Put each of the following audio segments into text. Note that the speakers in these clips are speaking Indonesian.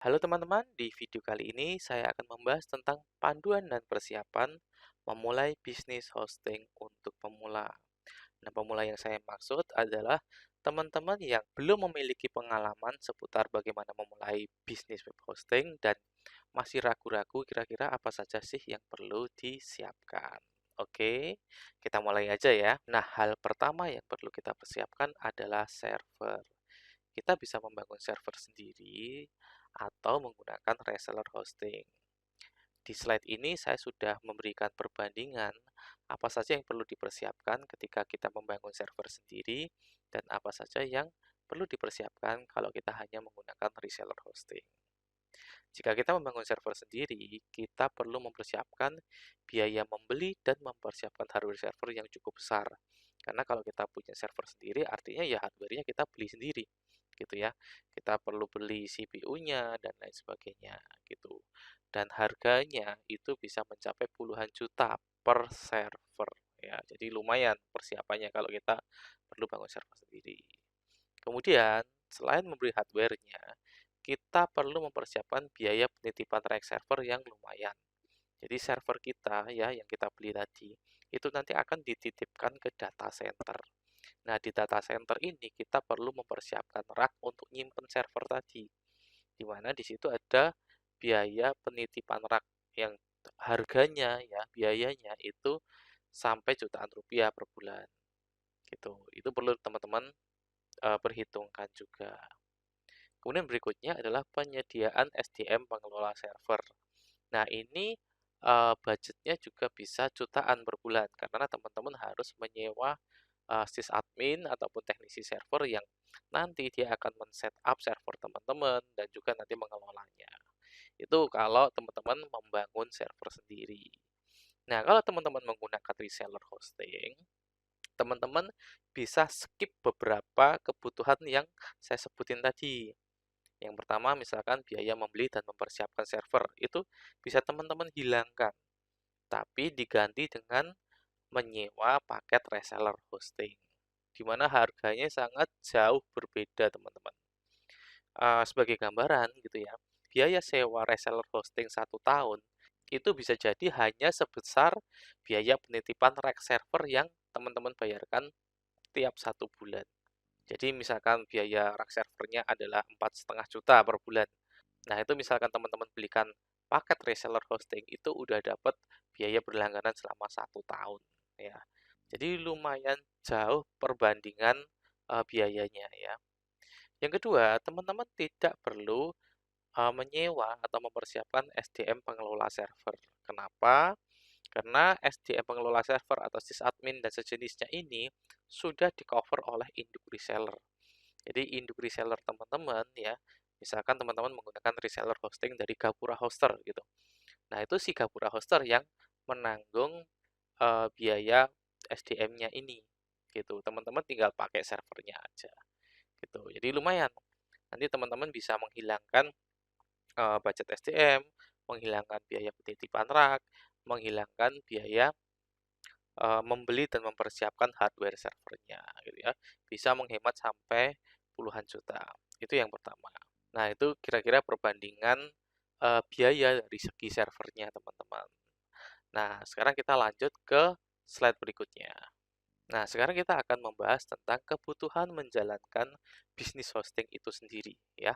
Halo teman-teman, di video kali ini saya akan membahas tentang panduan dan persiapan memulai bisnis hosting untuk pemula. Nah, pemula yang saya maksud adalah teman-teman yang belum memiliki pengalaman seputar bagaimana memulai bisnis web hosting dan masih ragu-ragu kira-kira apa saja sih yang perlu disiapkan. Oke, kita mulai aja ya. Nah, hal pertama yang perlu kita persiapkan adalah server. Kita bisa membangun server sendiri atau menggunakan reseller hosting. Di slide ini saya sudah memberikan perbandingan apa saja yang perlu dipersiapkan ketika kita membangun server sendiri dan apa saja yang perlu dipersiapkan kalau kita hanya menggunakan reseller hosting. Jika kita membangun server sendiri, kita perlu mempersiapkan biaya membeli dan mempersiapkan hardware server yang cukup besar. Karena kalau kita punya server sendiri, artinya ya hardware-nya kita beli sendiri, gitu ya. Kita perlu beli CPU-nya dan lain sebagainya, gitu. Dan harganya itu bisa mencapai puluhan juta per server, ya. Jadi lumayan persiapannya kalau kita perlu bangun server sendiri. Kemudian, selain membeli hardware-nya, kita perlu mempersiapkan biaya penitipan rack server yang lumayan. Jadi server kita ya yang kita beli tadi itu nanti akan dititipkan ke data center. Nah, di data center ini kita perlu mempersiapkan rak untuk nyimpen server tadi. Di mana di situ ada biaya penitipan rak yang harganya ya, biayanya itu sampai jutaan rupiah per bulan. Gitu. Itu perlu teman-teman perhitungkan juga. Kemudian berikutnya adalah penyediaan SDM pengelola server. Nah, ini budgetnya juga bisa jutaan per bulan karena teman-teman harus menyewa sysadmin ataupun teknisi server yang nanti dia akan men-setup server teman-teman dan juga nanti mengelolanya. Itu kalau teman-teman membangun server sendiri. Nah, kalau teman-teman menggunakan reseller hosting, teman-teman bisa skip beberapa kebutuhan yang saya sebutin tadi. Yang pertama, misalkan biaya membeli dan mempersiapkan server, itu bisa teman-teman hilangkan, tapi diganti dengan menyewa paket reseller hosting, di mana harganya sangat jauh berbeda, teman-teman. Sebagai gambaran gitu ya, biaya sewa reseller hosting 1 tahun itu bisa jadi hanya sebesar biaya penitipan rack server yang teman-teman bayarkan tiap 1 bulan. Jadi misalkan biaya rak servernya adalah 4,5 juta per bulan. Nah, itu misalkan teman-teman belikan paket reseller hosting itu udah dapat biaya berlangganan selama 1 tahun ya. Jadi lumayan jauh perbandingan biayanya ya. Yang kedua, teman-teman tidak perlu menyewa atau mempersiapkan SDM pengelola server. Kenapa? Karena SDM pengelola server atau sysadmin dan sejenisnya ini sudah di-cover oleh induk reseller. Jadi induk reseller teman-teman ya, misalkan teman-teman menggunakan reseller hosting dari Gapura Hoster gitu. Nah, itu si Gapura Hoster yang menanggung biaya SDM-nya ini gitu. Teman-teman tinggal pakai servernya aja gitu. Jadi lumayan. Nanti teman-teman bisa menghilangkan budget SDM, menghilangkan biaya penitipan rak, menghilangkan biaya membeli dan mempersiapkan hardware servernya gitu ya. Bisa menghemat sampai puluhan juta. Itu yang pertama. Nah, itu kira-kira perbandingan biaya dari segi servernya, teman-teman. Nah, sekarang kita lanjut ke slide berikutnya. Nah, sekarang kita akan membahas tentang kebutuhan menjalankan bisnis hosting itu sendiri ya.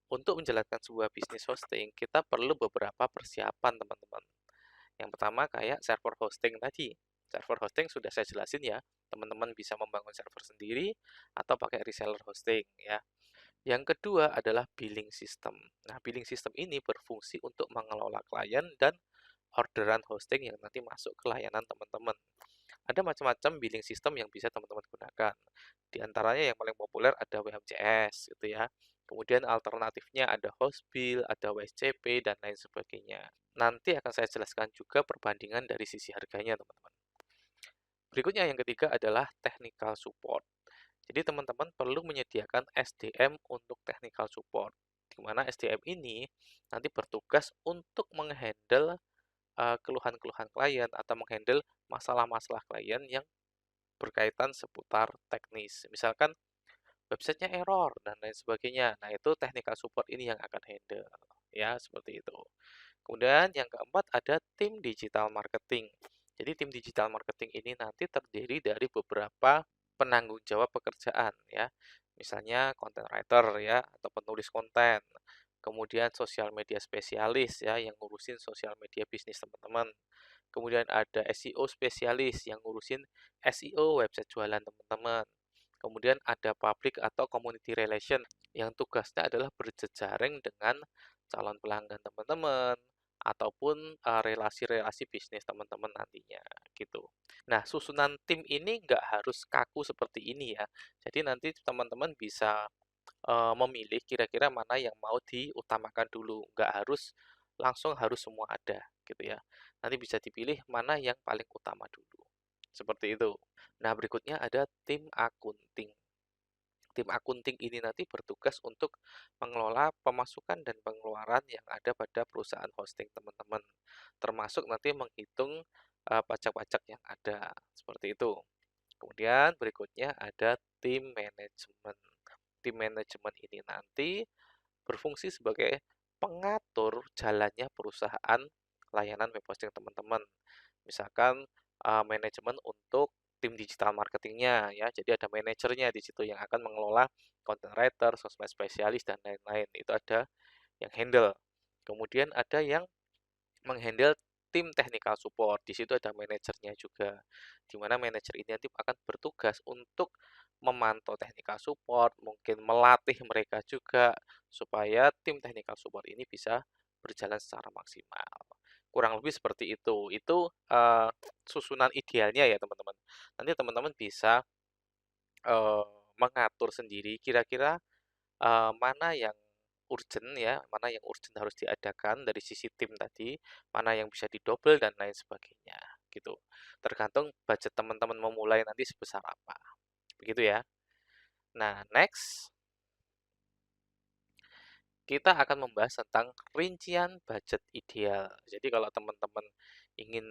Untuk menjalankan sebuah bisnis hosting, kita perlu beberapa persiapan, teman-teman. Yang pertama kayak server hosting tadi. Server hosting sudah saya jelasin ya. Teman-teman bisa membangun server sendiri atau pakai reseller hosting ya. Yang kedua adalah billing system. Nah, billing system ini berfungsi untuk mengelola klien dan orderan hosting yang nanti masuk ke layanan teman-teman. Ada macam-macam billing system yang bisa teman-teman gunakan. Di antaranya yang paling populer ada WMCS gitu ya. Kemudian alternatifnya ada Hostbill, ada WSCP, dan lain sebagainya. Nanti akan saya jelaskan juga perbandingan dari sisi harganya, teman-teman. Berikutnya yang ketiga adalah technical support. Jadi teman-teman perlu menyediakan SDM untuk technical support, di mana SDM ini nanti bertugas untuk menghandle keluhan-keluhan klien atau menghandle masalah-masalah klien yang berkaitan seputar teknis. Misalkan websitenya error dan lain sebagainya. Nah, itu technical support ini yang akan handle, ya, seperti itu. Kemudian yang keempat ada tim digital marketing. Jadi tim digital marketing ini nanti terdiri dari beberapa penanggung jawab pekerjaan, ya. Misalnya content writer, ya, atau penulis konten. Kemudian sosial media spesialis, ya, yang ngurusin sosial media bisnis teman-teman. Kemudian ada SEO spesialis yang ngurusin SEO website jualan teman-teman. Kemudian ada public atau community relation yang tugasnya adalah berjejaring dengan calon pelanggan teman-teman ataupun relasi-relasi bisnis teman-teman nantinya gitu. Nah, susunan tim ini nggak harus kaku seperti ini ya. Jadi nanti teman-teman bisa memilih kira-kira mana yang mau diutamakan dulu. Nggak harus langsung harus semua ada gitu ya. Nanti bisa dipilih mana yang paling utama dulu. Seperti itu. Nah, berikutnya ada tim akunting. Tim akunting ini nanti bertugas untuk mengelola pemasukan dan pengeluaran yang ada pada perusahaan hosting teman-teman, termasuk nanti menghitung pajak-pajak yang ada, seperti itu. Kemudian berikutnya ada tim manajemen. Tim manajemen ini nanti berfungsi sebagai pengatur jalannya perusahaan layanan web hosting teman-teman. Misalkan manajemen untuk tim digital marketingnya ya, jadi ada manajernya di situ yang akan mengelola content writer, sosmed spesialis dan lain-lain. Itu ada yang handle. Kemudian ada yang menghandle tim technical support. Di situ ada manajernya juga. Di mana manajer ini nanti akan bertugas untuk memantau technical support, mungkin melatih mereka juga supaya tim technical support ini bisa berjalan secara maksimal. Kurang lebih seperti itu. Itu susunan idealnya ya teman-teman. Nanti teman-teman bisa eh, mengatur sendiri kira-kira mana yang urgent ya, mana yang urgent harus diadakan dari sisi tim tadi, mana yang bisa didouble dan lain sebagainya gitu. Tergantung budget teman-teman memulai nanti sebesar apa. Begitu ya. Nah, next kita akan membahas tentang rincian budget ideal. Jadi kalau teman-teman ingin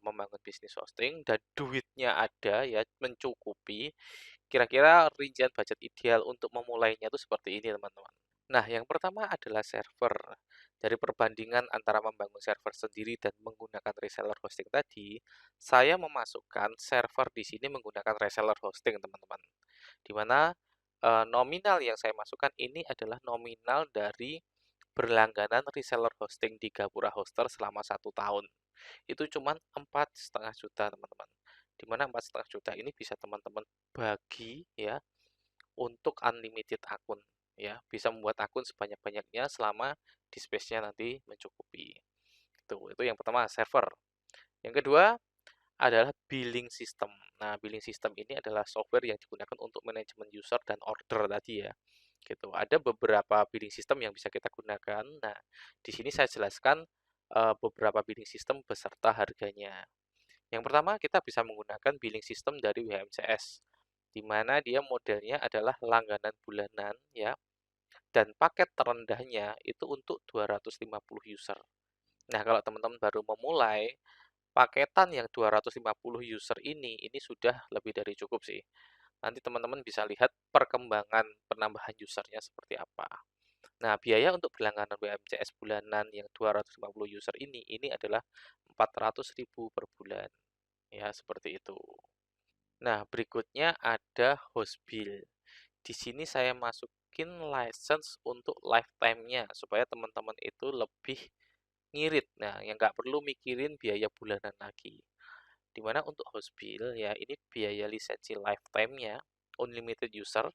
membangun bisnis hosting dan duitnya ada ya mencukupi, kira-kira rincian budget ideal untuk memulainya itu seperti ini teman-teman. Nah, yang pertama adalah server. Dari perbandingan antara membangun server sendiri dan menggunakan reseller hosting tadi, saya memasukkan server di sini menggunakan reseller hosting, teman-teman. Di mana nominal yang saya masukkan ini adalah nominal dari berlangganan reseller hosting di Gapura Hoster selama 1 tahun. Itu cuma 4,5 juta, teman-teman. Di mana 4,5 juta ini bisa teman-teman bagi ya untuk unlimited akun ya, bisa membuat akun sebanyak-banyaknya selama di space-nya nanti mencukupi. Itu yang pertama, server. Yang kedua adalah billing system. Nah, billing system ini adalah software yang digunakan untuk manajemen user dan order tadi ya. Gitu. Ada beberapa billing system yang bisa kita gunakan. Nah, di sini saya jelaskan beberapa billing system beserta harganya. Yang pertama, kita bisa menggunakan billing system dari WHMCS, di mana dia modelnya adalah langganan bulanan ya, dan paket terendahnya itu untuk 250 user. Nah, kalau teman-teman baru memulai, paketan yang 250 user ini sudah lebih dari cukup sih. Nanti teman-teman bisa lihat perkembangan penambahan usernya seperti apa. Nah, biaya untuk berlangganan WMCS bulanan yang 250 user ini adalah 400.000 per bulan. Ya, seperti itu. Nah, berikutnya ada host bill. Di sini saya masukin license untuk lifetime-nya supaya teman-teman itu lebih ngirit. Nah, yang nggak perlu mikirin biaya bulanan lagi. Dimana untuk host bill ya ini biaya lisensi lifetime-nya unlimited user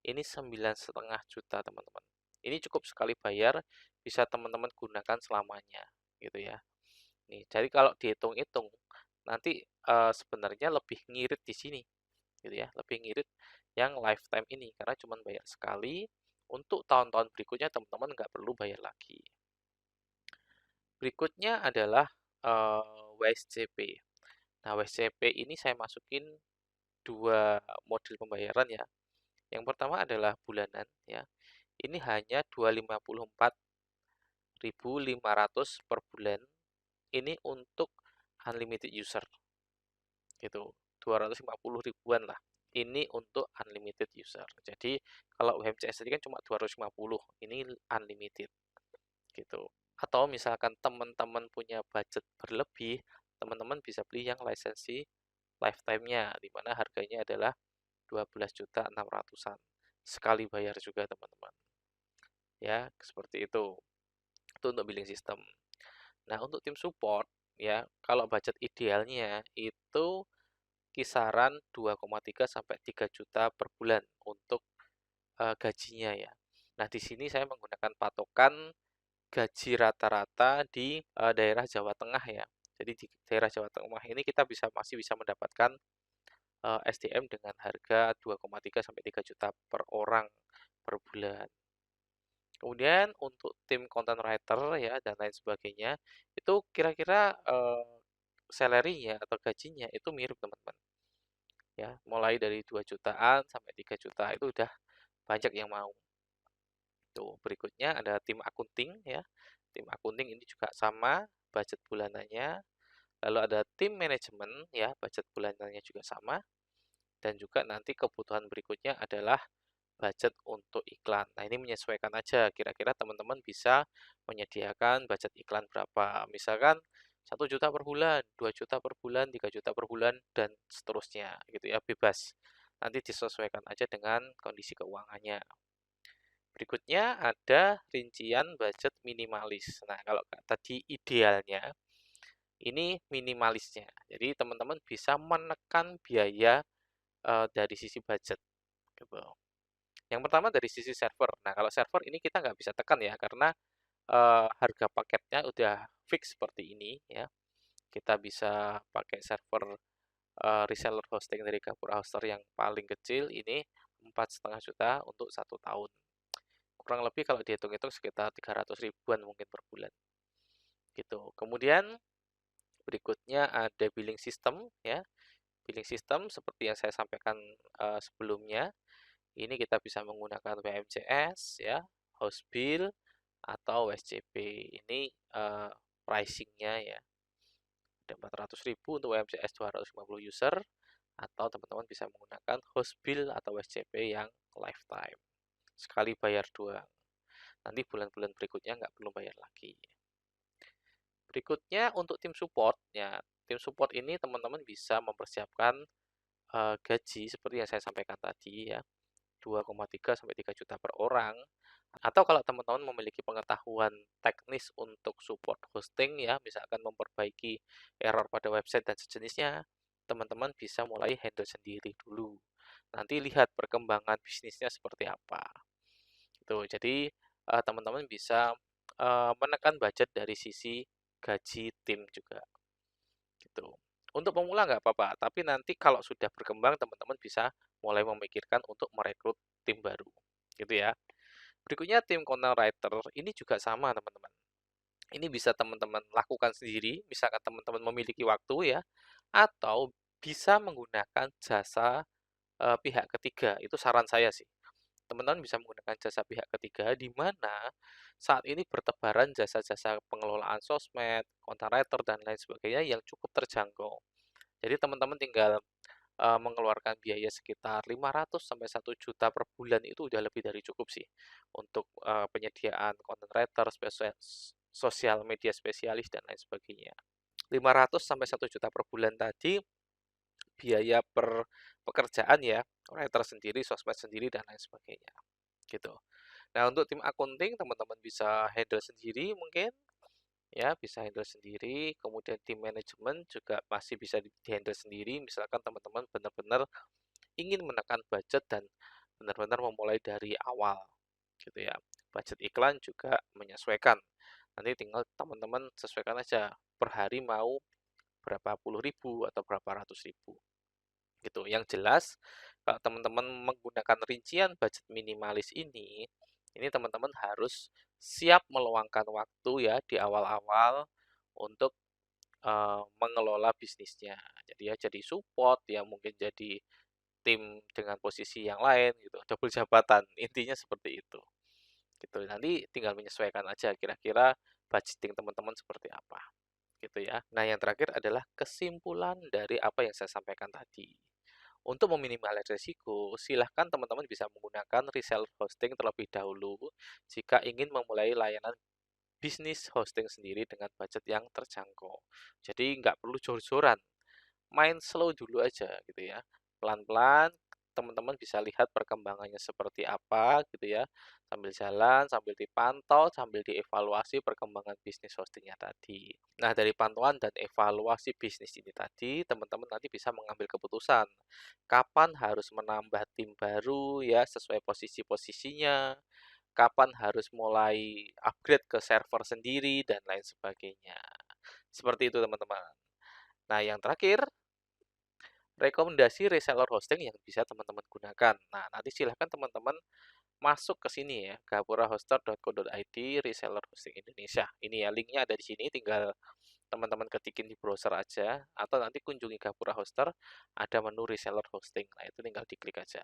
ini 9,5 juta teman-teman. Ini cukup sekali bayar, bisa teman-teman gunakan selamanya gitu ya. Nih, jadi kalau dihitung-hitung nanti sebenarnya lebih ngirit di sini gitu ya, lebih ngirit yang lifetime ini karena cuma bayar sekali, untuk tahun-tahun berikutnya teman-teman nggak perlu bayar lagi. Berikutnya adalah WSCP. Nah, WSCP ini saya masukin dua model pembayaran ya. Yang pertama adalah bulanan ya. Ini hanya 254.500 per bulan. Ini untuk unlimited user gitu. 250 ribuan lah. Ini untuk unlimited user. Jadi kalau UMCS tadi kan cuma 250, ini unlimited gitu. Atau misalkan teman-teman punya budget berlebih, teman-teman bisa beli yang lisensi lifetime-nya, di mana harganya adalah 12.600.000-an. Sekali bayar juga teman-teman. Ya, seperti itu. Itu untuk billing system. Nah, untuk tim support, ya, kalau budget idealnya itu kisaran 2,3 sampai 3 juta per bulan untuk gajinya ya. Nah, di sini saya menggunakan patokan gaji rata-rata di daerah Jawa Tengah ya. Jadi di daerah Jawa Tengah ini kita masih bisa mendapatkan SDM dengan harga 2,3 sampai 3 juta per orang per bulan. Kemudian untuk tim content writer ya dan lain sebagainya, itu kira-kira salary-nya atau gajinya itu mirip teman-teman. Ya, mulai dari 2 jutaan sampai 3 juta itu udah banyak yang mau. Tuh, berikutnya ada tim akunting ya. Tim akunting ini juga sama budget bulanannya. Lalu ada tim manajemen ya, budget bulanannya juga sama. Dan juga nanti kebutuhan berikutnya adalah budget untuk iklan. Nah, ini menyesuaikan aja. Kira-kira teman-teman bisa menyediakan budget iklan berapa. Misalkan 1 juta per bulan, 2 juta per bulan, 3 juta per bulan, dan seterusnya gitu ya, bebas. Nanti disesuaikan aja dengan kondisi keuangannya. Berikutnya ada rincian budget minimalis. Nah, kalau tadi idealnya, ini minimalisnya. Jadi teman-teman bisa menekan biaya dari sisi budget. Gitu. Yang pertama dari sisi server. Nah, kalau server ini kita nggak bisa tekan ya, karena harga paketnya udah fix seperti ini ya. Kita bisa pakai server reseller hosting dari Gapura Hoster yang paling kecil ini 4,5 juta untuk 1 tahun. Kurang lebih kalau dihitung-hitung sekitar 300 ribuan mungkin per bulan. Gitu. Kemudian berikutnya ada billing system ya. Billing system seperti yang saya sampaikan sebelumnya. Ini kita bisa menggunakan WMCS ya, host bill atau WSCP. Ini pricingnya ya. Ada 400.000 untuk WMCS 250 user atau teman-teman bisa menggunakan host bill atau WSCP yang lifetime. Sekali bayar doang. Nanti bulan-bulan berikutnya nggak perlu bayar lagi. Berikutnya untuk tim support, ya tim support ini teman-teman bisa mempersiapkan gaji seperti yang saya sampaikan tadi ya, 2,3 sampai 3 juta per orang. Atau kalau teman-teman memiliki pengetahuan teknis untuk support hosting ya, misalkan memperbaiki error pada website dan sejenisnya, teman-teman bisa mulai handle sendiri dulu. Nanti lihat perkembangan bisnisnya seperti apa. Gitu. Jadi teman-teman bisa menekan budget dari sisi gaji tim juga. Gitu. Untuk pemula nggak apa-apa, tapi nanti kalau sudah berkembang teman-teman bisa mulai memikirkan untuk merekrut tim baru. Gitu ya. Berikutnya tim content writer ini juga sama teman-teman. Ini bisa teman-teman lakukan sendiri, misalkan teman-teman memiliki waktu ya, atau bisa menggunakan jasa pihak ketiga. Itu saran saya sih. Teman-teman bisa menggunakan jasa pihak ketiga di mana saat ini bertebaran jasa-jasa pengelolaan sosmed, content writer dan lain sebagainya yang cukup terjangkau. Jadi teman-teman tinggal mengeluarkan biaya sekitar 500 sampai 1 juta per bulan itu udah lebih dari cukup sih untuk penyediaan content writer, sosial media spesialis dan lain sebagainya. 500 sampai 1 juta per bulan tadi biaya per pekerjaan ya, writer sendiri, sosmed sendiri dan lain sebagainya. Gitu. Nah, untuk tim akunting teman-teman bisa handle sendiri mungkin ya, bisa handle sendiri. Kemudian tim manajemen juga masih bisa di-handle sendiri. Misalkan teman-teman benar-benar ingin menekan budget dan benar-benar memulai dari awal gitu ya. Budget iklan juga menyesuaikan. Nanti tinggal teman-teman sesuaikan aja per hari mau berapa puluh ribu atau berapa ratus ribu gitu. Yang jelas kalau teman-teman menggunakan rincian budget minimalis ini teman-teman harus siap meluangkan waktu ya di awal-awal untuk mengelola bisnisnya. Jadi ya jadi support ya mungkin jadi tim dengan posisi yang lain gitu, double jabatan. Intinya seperti itu. Gitu. Nanti tinggal menyesuaikan aja kira-kira budgeting teman-teman seperti apa. Gitu ya. Nah, yang terakhir adalah kesimpulan dari apa yang saya sampaikan tadi. Untuk meminimalisir risiko, silahkan teman-teman bisa menggunakan reseller hosting terlebih dahulu jika ingin memulai layanan bisnis hosting sendiri dengan budget yang terjangkau. Jadi nggak perlu jor-joran, main slow dulu aja gitu ya. Pelan-pelan teman-teman bisa lihat perkembangannya seperti apa gitu ya. Sambil jalan, sambil dipantau, sambil dievaluasi perkembangan bisnis hostingnya tadi. Nah, dari pantauan dan evaluasi bisnis ini tadi, teman-teman nanti bisa mengambil keputusan kapan harus menambah tim baru ya sesuai posisi-posisinya, kapan harus mulai upgrade ke server sendiri dan lain sebagainya. Seperti itu teman-teman. Nah, yang terakhir, rekomendasi reseller hosting yang bisa teman-teman gunakan. Nah, nanti silahkan teman-teman masuk ke sini ya, gapurahoster.co.id reseller hosting Indonesia. Ini ya, linknya ada di sini, tinggal teman-teman ketikin di browser aja, atau nanti kunjungi Gapura Hoster, ada menu reseller hosting. Nah, itu tinggal diklik aja.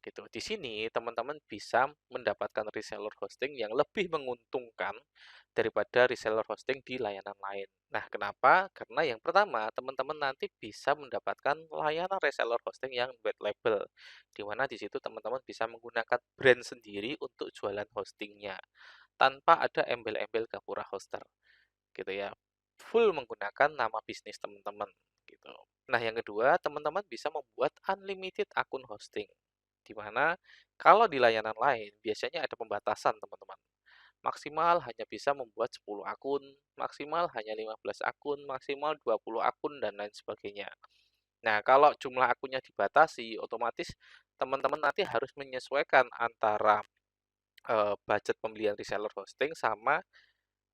Gitu. Di sini teman-teman bisa mendapatkan reseller hosting yang lebih menguntungkan daripada reseller hosting di layanan lain. Nah, kenapa? Karena yang pertama, teman-teman nanti bisa mendapatkan layanan reseller hosting yang white label, di mana di situ teman-teman bisa menggunakan brand sendiri untuk jualan hostingnya, tanpa ada embel-embel Gapura Hoster, gitu ya. Full menggunakan nama bisnis teman-teman, gitu. Nah, yang kedua, teman-teman bisa membuat unlimited akun hosting, di mana kalau di layanan lain biasanya ada pembatasan teman-teman. Maksimal hanya bisa membuat 10 akun, maksimal hanya 15 akun, maksimal 20 akun, dan lain sebagainya. Nah, kalau jumlah akunnya dibatasi, otomatis teman-teman nanti harus menyesuaikan antara budget pembelian reseller hosting sama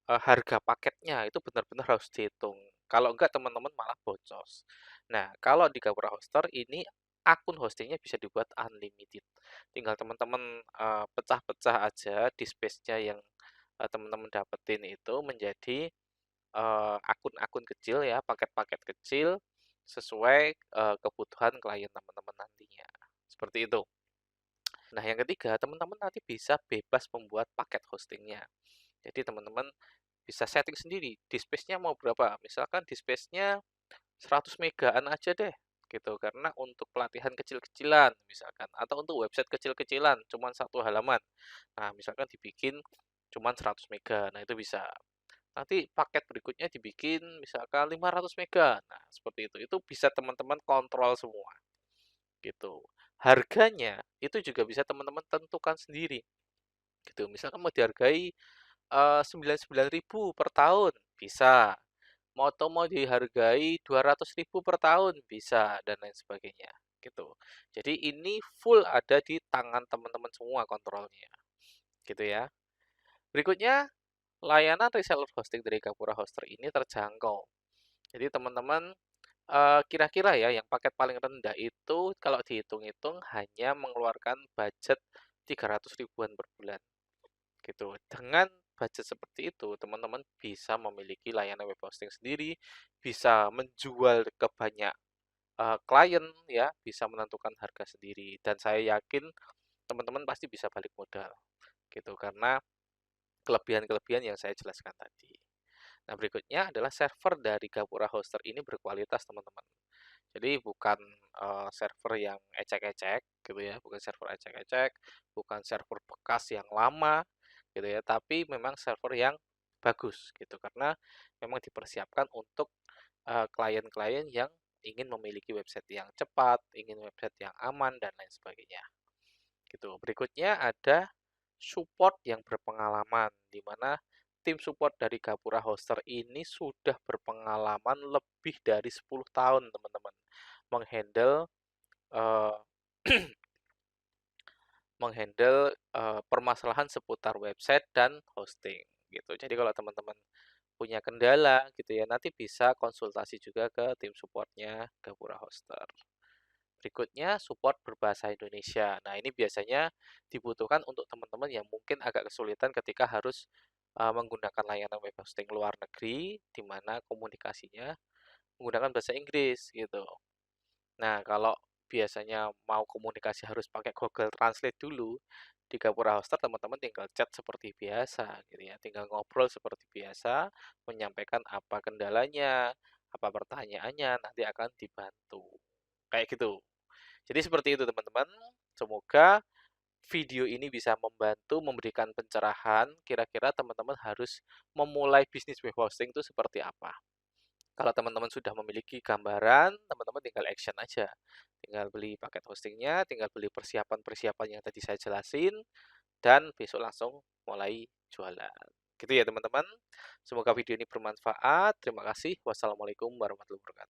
harga paketnya. Itu benar-benar harus dihitung. Kalau enggak, teman-teman malah boncos. Nah, kalau di Gapura Hoster ini akun hostingnya bisa dibuat unlimited. Tinggal teman-teman pecah-pecah aja di space-nya yang teman-teman dapetin itu menjadi akun-akun kecil ya, paket-paket kecil sesuai kebutuhan klien teman-teman nantinya. Seperti itu. Nah, yang ketiga, teman-teman nanti bisa bebas membuat paket hostingnya. Jadi teman-teman bisa setting sendiri, di space-nya mau berapa. Misalkan di space-nya 100 megaan aja deh, gitu. Karena untuk pelatihan kecil-kecilan, misalkan. Atau untuk website kecil-kecilan, cuma satu halaman. Nah, misalkan dibikin cuma 100 mega, nah itu bisa. Nanti paket berikutnya dibikin misalkan 500 mega. Nah, seperti itu. Itu bisa teman-teman kontrol semua, gitu. Harganya itu juga bisa teman-teman tentukan sendiri, gitu. Misalkan mau dihargai 99.000 per tahun, bisa. Mau dihargai 200.000 per tahun, bisa, dan lain sebagainya. Gitu. Jadi ini full ada di tangan teman-teman semua kontrolnya. Gitu ya. Berikutnya, layanan reseller hosting dari Gapura Hoster ini terjangkau. Jadi teman-teman kira-kira ya yang paket paling rendah itu kalau dihitung-hitung hanya mengeluarkan budget 300 ribuan per bulan. Gitu. Dengan budget seperti itu, teman-teman bisa memiliki layanan web hosting sendiri, bisa menjual ke banyak klien ya, bisa menentukan harga sendiri dan saya yakin teman-teman pasti bisa balik modal gitu karena kelebihan-kelebihan yang saya jelaskan tadi. Nah, berikutnya adalah server dari Gapura Hoster ini berkualitas, teman-teman. Jadi bukan server yang ecek-ecek gitu ya, bukan server ecek-ecek, bukan server bekas yang lama gitu ya, tapi memang server yang bagus gitu karena memang dipersiapkan untuk klien-klien yang ingin memiliki website yang cepat, ingin website yang aman dan lain sebagainya. Gitu. Berikutnya ada support yang berpengalaman di mana tim support dari Gapura Hoster ini sudah berpengalaman lebih dari 10 tahun, teman-teman, menghandle eh, permasalahan seputar website dan hosting gitu. Jadi kalau teman-teman punya kendala gitu ya, nanti bisa konsultasi juga ke tim supportnya Gapura Hoster. Berikutnya, support berbahasa Indonesia. Nah, ini biasanya dibutuhkan untuk teman-teman yang mungkin agak kesulitan ketika harus menggunakan layanan web hosting luar negeri, di mana komunikasinya menggunakan bahasa Inggris gitu. Nah, kalau biasanya mau komunikasi harus pakai Google Translate dulu, di Gapura Hoster teman-teman tinggal chat seperti biasa gitu ya, tinggal ngobrol seperti biasa, menyampaikan apa kendalanya, apa pertanyaannya, nanti akan dibantu. Kayak gitu. Jadi seperti itu teman-teman. Semoga video ini bisa membantu memberikan pencerahan kira-kira teman-teman harus memulai bisnis web hosting itu seperti apa. Kalau teman-teman sudah memiliki gambaran, teman-teman tinggal action aja. Tinggal beli paket hostingnya, tinggal beli persiapan-persiapan yang tadi saya jelasin, dan besok langsung mulai jualan. Gitu ya teman-teman. Semoga video ini bermanfaat. Terima kasih. Wassalamualaikum warahmatullahi wabarakatuh.